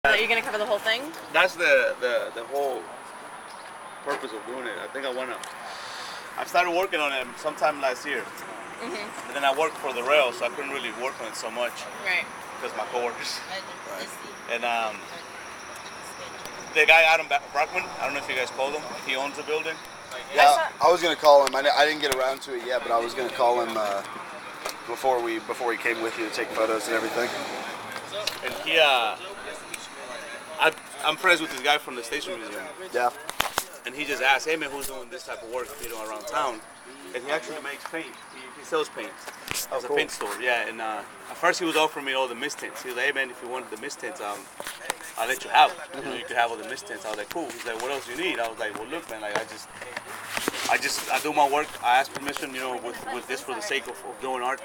Are you gonna cover the whole thing? That's the whole purpose of doing it. I think I started working on it sometime last year. Mm-hmm. But then I worked for the rail, so I couldn't really work on it so much. Right. Because my coworkers. Right. And the guy Adam Brockman, I don't know if you guys called him. He owns the building. Yeah, I was gonna call him. I didn't get around to it yet, but I was gonna call him before he came with you to take photos and everything. And he I'm friends with this guy from the Station Museum. Yeah. And he just asked, hey man, who's doing this type of work, around town? And he actually makes paint. He sells paint. It's a paint store, yeah. And at first he was offering me all the mist tints. He was like, hey man, if you want the mist tints, I'll let you have them. You could have all the mist tints. I was like, cool. He's like, what else do you need? I was like, well look man, like I do my work. I ask permission, with this for the sake of doing art.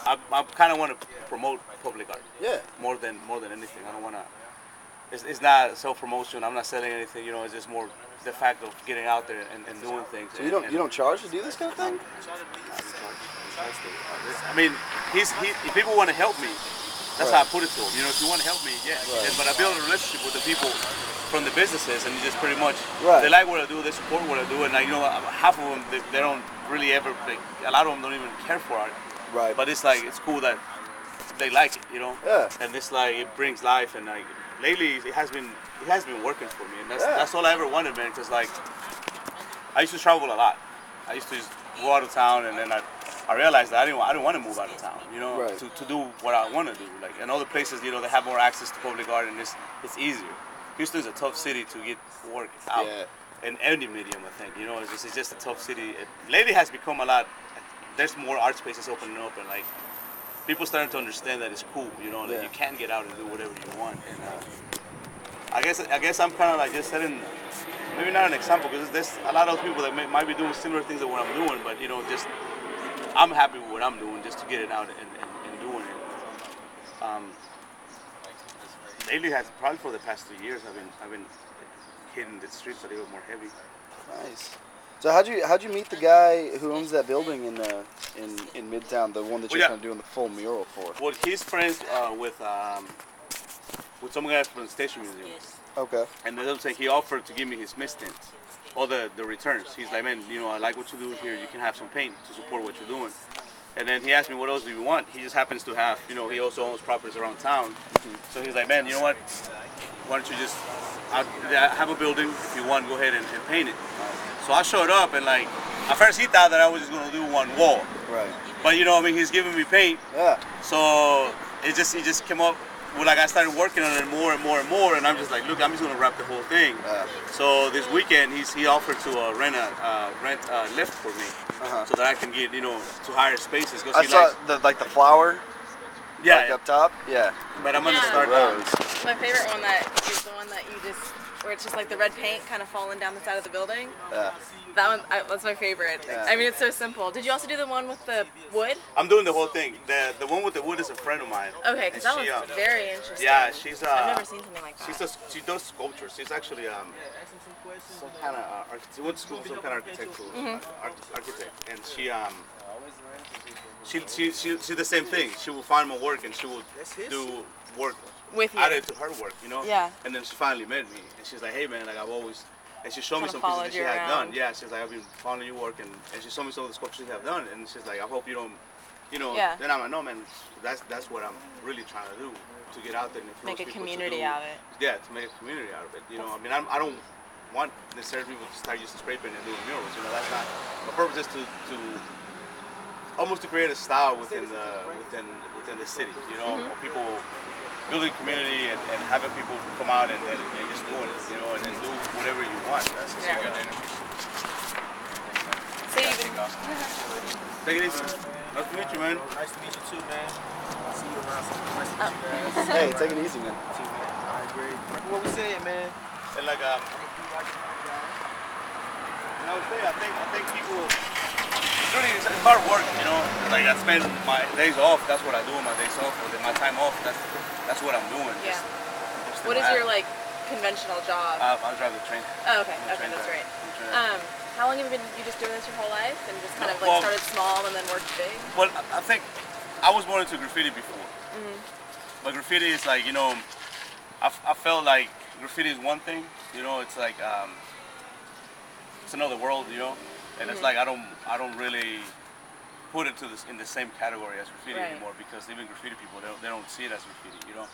I kind of want to promote public art. Yeah. More than anything. I don't want to. It's not self-promotion. I'm not selling anything. It's just more the fact of getting out there and doing things. So you don't charge to do this kind of thing? I mean, if people want to help me, that's how I put it to them. If you want to help me, yeah. Right. But I build a relationship with the people from the businesses, and you just pretty much they like what I do, they support what I do, and half of them they don't really ever. A lot of them don't even care for art. Right. But it's like it's cool that they like it, Yeah. And it's like it brings life, and like lately it has been working for me, and that's all I ever wanted, man. Because like I used to travel a lot. I used to just go out of town, and then I realized that I didn't want to move out of town, right. to do what I want to do. Like in other places, they have more access to public art, and it's easier. Houston's a tough city to get work out in any medium, I think. It's just a tough city. Lately has become a lot. There's more art spaces opening up, and like people starting to understand that it's cool. That you can get out and do whatever you want. And I guess I'm kind of like just setting, maybe not an example, because there's a lot of people that might be doing similar things to what I'm doing, but just I'm happy with what I'm doing, just to get it out and doing it. Lately, probably for the past 2 years, I've been hitting the streets a little more heavy. Nice. So how'd you meet the guy who owns that building in Midtown, the one that you're kind of doing the full mural for? Well, he's friends with some guys from the Station Museum. Okay. And that's what I'm saying. He offered to give me his mist tints, all the returns. He's like, man, I like what you do here. You can have some paint to support what you're doing. And then he asked me, what else do you want? He just happens to have, he also owns properties around town. So he's like, man, you know what? Why don't you just have a building? If you want, go ahead and paint it. So I showed up, and like at first he thought that I was just gonna do one wall. Right. But he's giving me paint. Yeah. So it just came up. Well, like I started working on it more and more and more, and I'm just like, look, I'm just gonna wrap the whole thing. So this weekend he offered to rent a lift for me, so that I can get to higher spaces. I saw the flower. Yeah. Like up top. Yeah. But I'm gonna start. My favorite one is the one that you just, where it's just like the red paint kind of falling down the side of the building. Yeah. That one, that's my favorite. Yeah. I mean, it's so simple. Did you also do the one with the wood? I'm doing the whole thing. The one with the wood is a friend of mine. Okay, because that one's very interesting. Yeah, she's. I've never seen something like that. She does sculptures. She's actually some kind of she went to school, some kind of architectural architect, and she the same thing. She will find my work, and she will do work with you. Added to her work, Yeah. And then she finally met me, and she's like, hey man, like I've always. And she showed me some pieces that she had done. Yeah, she's like, I've been following your work, and she showed me some of the sculptures you have done, and she's like, I hope you don't, Yeah. Then I'm like, no man, that's what I'm really trying to do, to get out there and make a community out of it. Yeah, to make a community out of it. I mean, I don't want necessarily people to start using spray paint and doing murals. That's not. My purpose is to almost to create a style within the city. Of people building community and having people come out and just doing it, and do whatever you want. That's just good energy. Take it easy. Nice to meet you, man. Nice to meet you too, man. I'll see you around. Nice to meet you guys. Hey, take it easy, man. I agree. What we saying, man? And like I think people. It's hard work, Like I spend my days off. That's what I do on my days off. Or my time off. That's what I'm doing. Yeah. What is your conventional job? I drive the train. Oh, okay. Okay, that's right. How long have you just doing this your whole life, and just kind of started small and then worked big? Well, I think I was born into graffiti before. But graffiti is like I felt like graffiti is one thing, you know. It's like it's another world, you know, and it's like I don't really put it in the same category as graffiti anymore, because even graffiti people they don't see it as graffiti, you know.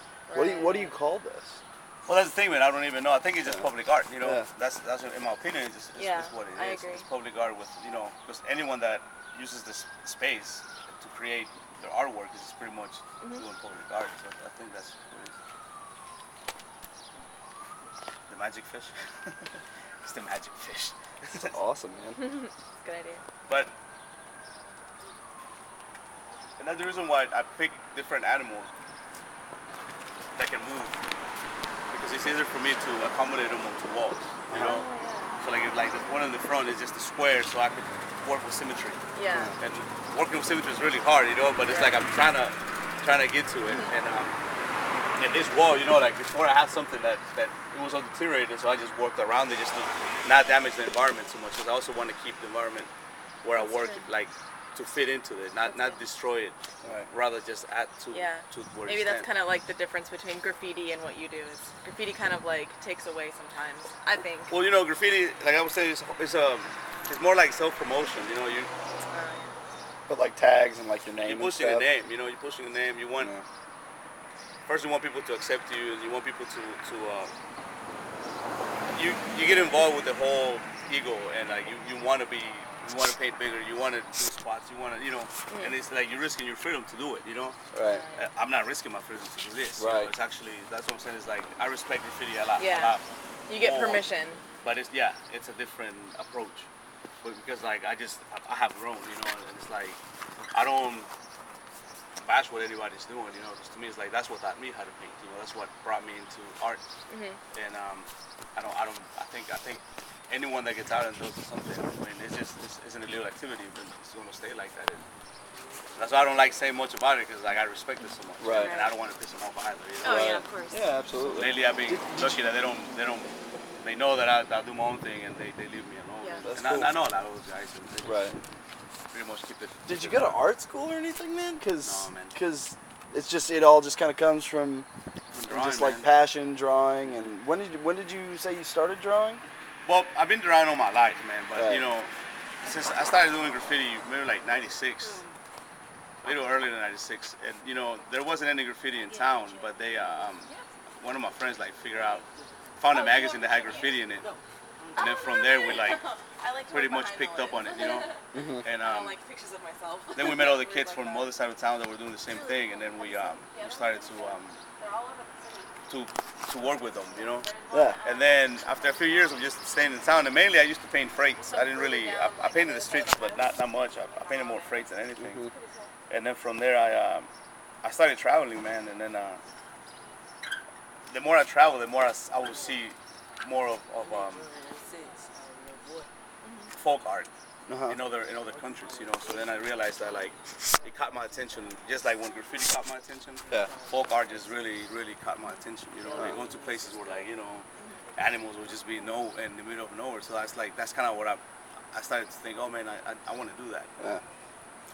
What do you call this? Well, that's the thing, man. I don't even know. I think it's just public art, you know. Yeah. That's in my opinion, it's what it is. I agree. It's public art with, you know, because anyone that uses this space to create their artwork is pretty much doing public art. So I think that's what it is. The magic fish. It's the magic fish. It's awesome, man. Good idea. But and that's the reason why I pick different animals that can move, because it's easier for me to accommodate them onto walls, you know. So like the one in the front is just a square, so I could work with symmetry. Yeah. And working with symmetry is really hard, you know. But it's like I'm trying to get to it, and this wall, you know, like before I had something that it was all deteriorated, so I just worked around it just to not damage the environment too much. Because I also want to keep the environment where I work like to fit into it, not destroy it, rather just add to where Maybe it's that's kind of like the difference between graffiti and what you do. Is graffiti kind of like takes away sometimes, I think. Well, you know, graffiti, like I would say, it's more like self-promotion. You know, you But like tags and like your name. you're pushing and a stuff. name. You know, you're pushing a name. You want first you want people to accept you, and you want people to you get involved with the whole ego, and like you want to paint bigger, you want to do spots, you want to, you know, and it's like you're risking your freedom to do it, you know. Right. I'm not risking my freedom to do this. Right. You know? It's actually, that's what I'm saying. Is like I respect graffiti a lot. Yeah. A lot You get more, permission. But it's a different approach. But because like I have grown, you know, and it's like I don't bash what anybody's doing, you know. Because to me, it's like that's what taught me how to paint. You know, that's what brought me into art. And I think anyone that gets out and does something, I mean, it's an illegal activity, but it's going to stay like that. And that's why I don't like saying much about it, because like I respect it so much, Right. and I don't want to piss them off either. You know? Oh yeah, of course. Yeah, absolutely. Lately, I've been lucky that they know that I do my own thing, and they leave me alone. Yeah. That's And cool. I know a lot of those guys, and they Right. pretty much keep it. Did you go to art school or anything, man? No, man. Because it all just kind of comes from Drawing, just like man. passion, drawing. And when did you say you started drawing? Well, I've been drawing all my life, man. But Right. you know, since I started doing graffiti, maybe like '96, a little earlier than '96, and you know, there wasn't any graffiti in town. But they, one of my friends, like found a magazine that had graffiti in it, and then from there we like pretty much picked up on it, you know. And like pictures of myself. then we met all the kids from the other side of town that were doing the same thing, and then we started to work with them, you know. Yeah. And then after a few years of just staying in town, and mainly I used to paint freights. I didn't really, I painted the streets, but not much. I painted more freights than anything. And then from there, I started traveling, man. And then the more I travel, the more I will see more of folk art in other countries, you know. So then I realized that like it caught my attention, just like when graffiti caught my attention. Yeah. Folk art just really caught my attention, you know. Like going to places where like, you know, animals would just be in the middle of nowhere. So that's kind of what I started to think. Oh man, I want to do that. Yeah.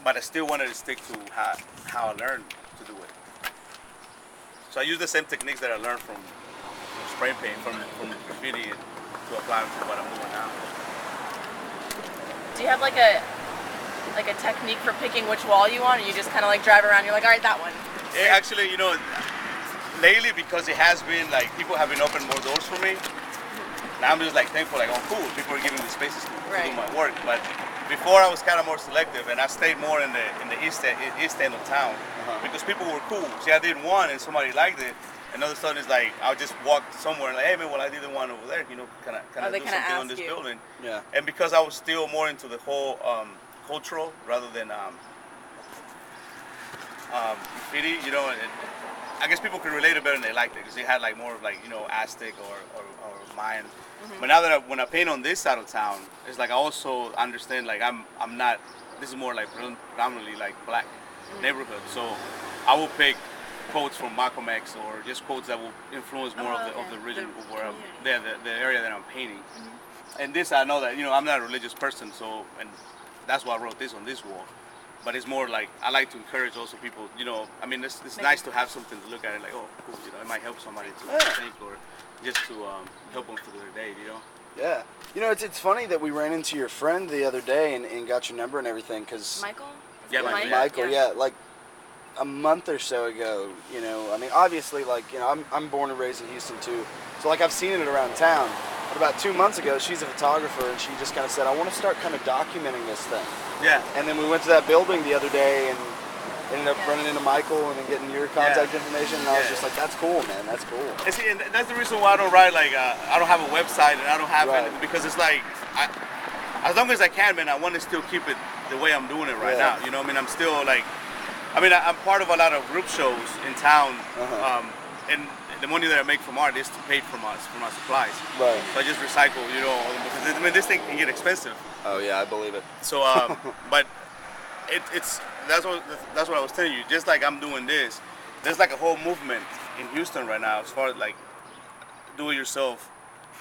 But I still wanted to stick to how I learned to do it. So I use the same techniques that I learned from spray paint, from graffiti, to apply them to what I'm doing now. Do you have like a technique for picking which wall you want, or you just kind of like drive around? You're like, all right, that one. Yeah, actually, you know, lately because it has been like people have been opening more doors for me. Now I'm just like thankful, like, oh cool, people are giving me spaces to do my work. But before I was kind of more selective, and I stayed more in the east end of town because people were cool. See, I did one and somebody liked it, and all of a sudden it's like I'll just walk somewhere and like, hey man, well I did the one over there, you know, kind of do something on this building. Yeah. And because I was still more into the whole cultural rather than graffiti, you know, and I guess people could relate it better and they liked it because they had like more of like, you know, Aztec or Mayan. But now that when I paint on this side of town, it's like I also understand like I'm not. This is more like predominantly like black neighborhood, so I will pick quotes from Malcolm X or just quotes that will influence more of the region of where the area that I'm painting. And this I know that, you know, I'm not a religious person, so and that's why I wrote this on this wall. but it's more like I like to encourage also people. You know, I mean, it's nice to have something to look at. Like, oh, cool. You know, it might help somebody to think or just to help them through their day. You know. Yeah. You know, it's funny that we ran into your friend the other day and got your number and everything because Michael? Yeah, Michael, yeah, like a month or so ago, you know, I mean, obviously, like, you know, I'm born and raised in Houston too, so like I've seen it around town. But about 2 months ago, she's a photographer, and she just kind of said, I want to start kind of documenting this thing. Yeah. And then we went to that building the other day and ended up running into Michael and then getting your contact information, and I was just like, that's cool, man, that's cool. And see, and that's the reason why I don't write, like, I don't have a website and I don't have anything, because it's like, as long as I can, man, I want to still keep it the way I'm doing it right now. You know what I mean? I'm still like, I mean, I'm part of a lot of group shows in town, and the money that I make from art is to pay for my supplies. Right. So I just recycle, you know, because I mean, this thing can get expensive. Oh yeah, I believe it. So, but that's what I was telling you. Just like I'm doing this, there's like a whole movement in Houston right now as far as like do-it-yourself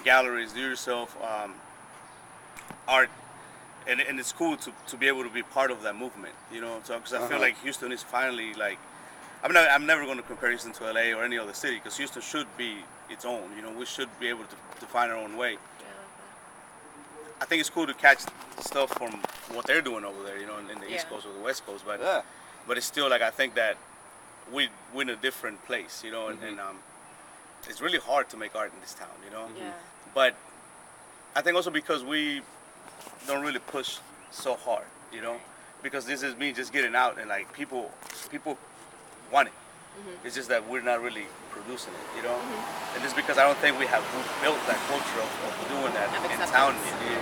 galleries, do-it-yourself art, and it's cool to be able to be part of that movement, you know. So because I feel like Houston is finally like, I'm never going to compare Houston to LA or any other city, because Houston should be its own. You know, we should be able to find our own way. I think it's cool to catch stuff from what they're doing over there, you know, in the East Coast or the West Coast, but it's still like, I think that we're in a different place, you know, and it's really hard to make art in this town, you know. But I think also because we don't really push so hard, you know, because this is me just getting out, and like people want it. It's just that we're not really producing it, you know. And it's because I don't think we built that culture of doing that in town.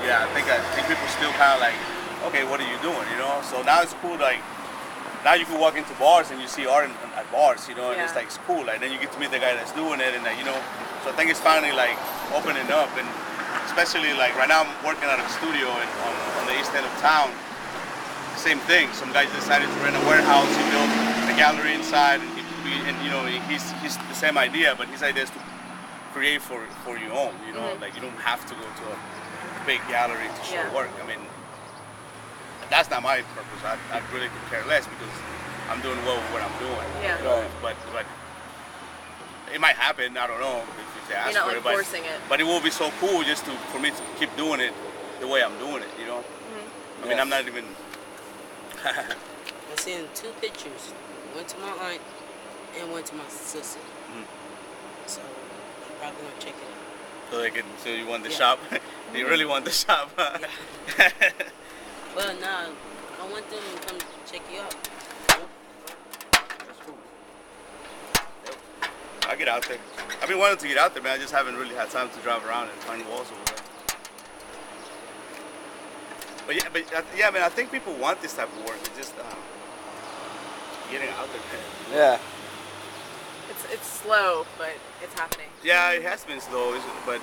Yeah, I think people still kind of like, okay, what are you doing, you know? So now it's cool, like, now you can walk into bars and you see art at bars, you know, and it's like, it's cool. Like, then you get to meet the guy that's doing it, and you know, so I think it's finally like opening up, and especially like right now I'm working at a studio on the east end of town. Same thing. Some guy decided to rent a warehouse. He built a gallery inside, and you know, he's the same idea, but his idea is to create for your own. You know, like you don't have to go to a big gallery to show work. I mean, that's not my purpose. I really could care less, because I'm doing well with what I'm doing. You know? But it might happen. I don't know if they ask for it. But forcing it. But it will be so cool just for me to keep doing it the way I'm doing it. You know. I mean, I'm not even. I seen 2 pictures. One to my aunt and one to my sister. So I'm probably gonna check it out. So you want the shop? You really want the shop? Huh? Well, no, I want them to come check you out. That's cool. I'll get out there. I've been wanting to get out there, man. I just haven't really had time to drive around and find walls over there. But yeah, man, I think people want this type of work. It's just getting out there, man. Yeah. It's slow, but it's happening. Yeah, it has been slow, but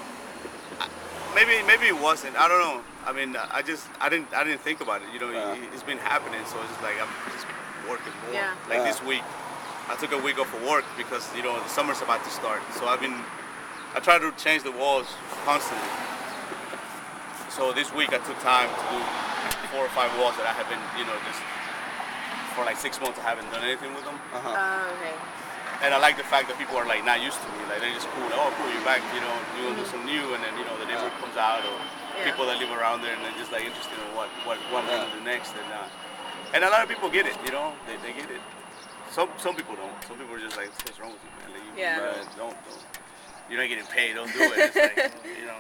maybe it wasn't. I don't know. I mean, I didn't think about it. You know, it's been happening, so it's just like I'm just working more. Like this week, I took a week off of work because you know the summer's about to start. So I try to change the walls constantly. So this week I took time to do 4 or 5 walls that I have been, you know, just for like 6 months I haven't done anything with them. Okay. And I like the fact that people are like not used to me. Like they're just cool. Oh, cool, you're back. You know, you want to do some new, and then you know the neighborhood comes out, or people that live around there, and they're just like interested in what I'm going to do next. And a lot of people get it. You know, they get it. Some people don't. Some people are just like, what's wrong with you, man? Like, don't. You're not getting paid. Don't do it. It's like, you know.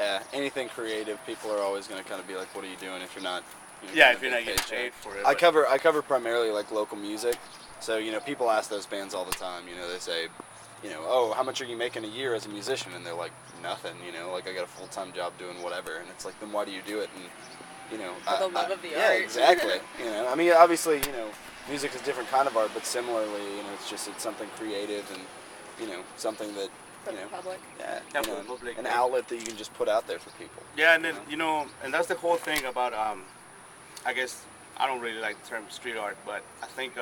Yeah, anything creative, people are always going to kind of be like, "What are you doing?" If you're not, if you're not getting paid for it. I cover primarily like local music, so you know, people ask those bands all the time. You know, they say, you know, "Oh, how much are you making a year as a musician?" And they're like, "Nothing." You know, like I got a full-time job doing whatever, and it's like, then why do you do it? And you know, for the love of the art. Yeah, exactly. You know, I mean, obviously, you know, music is a different kind of art, but similarly, you know, it's something creative and you know, something that. For the public. Yeah, you know, an outlet that you can just put out there for people. Yeah, and then you know, and that's the whole thing about I guess I don't really like the term street art, but I think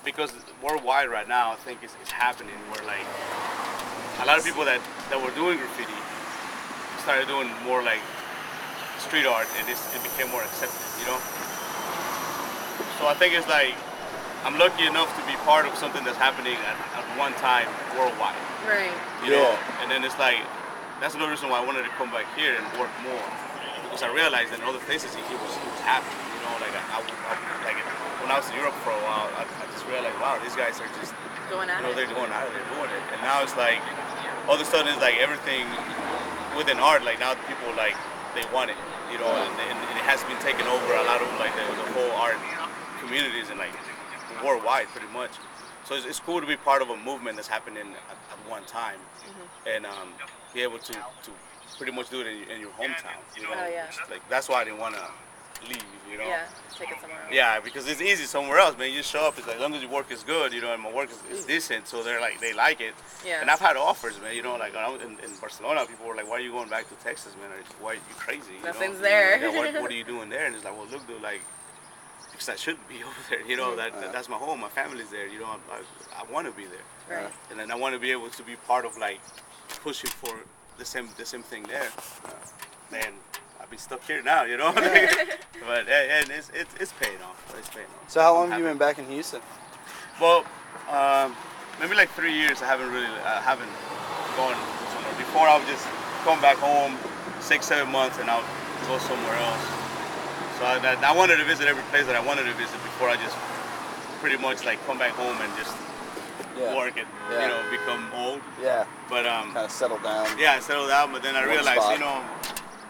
because worldwide right now, I think it's happening where like a lot of people that were doing graffiti started doing more like street art, and it became more accepted, you know. So I think it's like I'm lucky enough to be part of something that's happening at one time worldwide. Right. You know, and then it's like that's another reason why I wanted to come back here and work more, because I realized in other places it was happening. You know, like I like when I was in Europe for a while, I just realized, wow, these guys are just going at it. they're going out, they're doing it, and now it's like all of a sudden it's like everything within art, like now people like they want it, you know, and it has been taken over a lot of like the whole art communities and like worldwide pretty much. So it's cool to be part of a movement that's happening at one time, and be able to pretty much do it in your hometown. You know, like that's why I didn't want to leave. You know. Yeah, take it somewhere else. Yeah, because it's easy somewhere else, man. You just show up. It's like as long as your work is good, you know, and my work is decent, so they're like they like it. Yeah. And I've had offers, man. You know, like when I was in Barcelona, people were like, "Why are you going back to Texas, man? Why are you crazy? You Nothing's know? there. Yeah, what are you doing there?" And it's like, "Well, look, dude, like." Because I shouldn't be over there, you know. That's my home. My family's there, you know. I want to be there, Right. and then I want to be able to be part of like pushing for the same thing there. Man, I'll be stuck here now, you know. But and it's paying off. It's paying off. So how long have you been back in Houston? Well, maybe like 3 years. I haven't gone somewhere. Before I would just come back home 6-7 months and I'll go somewhere else. So I wanted to visit every place that I wanted to visit before I just pretty much like come back home and just work and you know become old. Yeah. But kind of settle down. Yeah, I settled down. But then I realized, you know,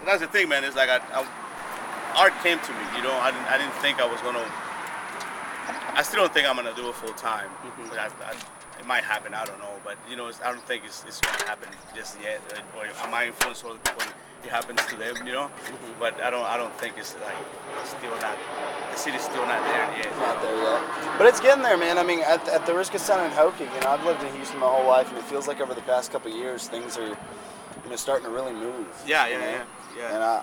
that's the thing, man. It's like art came to me. You know, I didn't think I was gonna. I still don't think I'm gonna do it full time. It might happen. I don't know. But you know, I don't think it's gonna happen just yet. Or I might influence other people. It happens to them, you know. But I don't think it's like still not. The city's still not there yet. Not there yet. But it's getting there, man. I mean, at the risk of sounding hokey, you know, I've lived in Houston my whole life, and it feels like over the past couple of years, things are, you know, starting to really move. Yeah. And I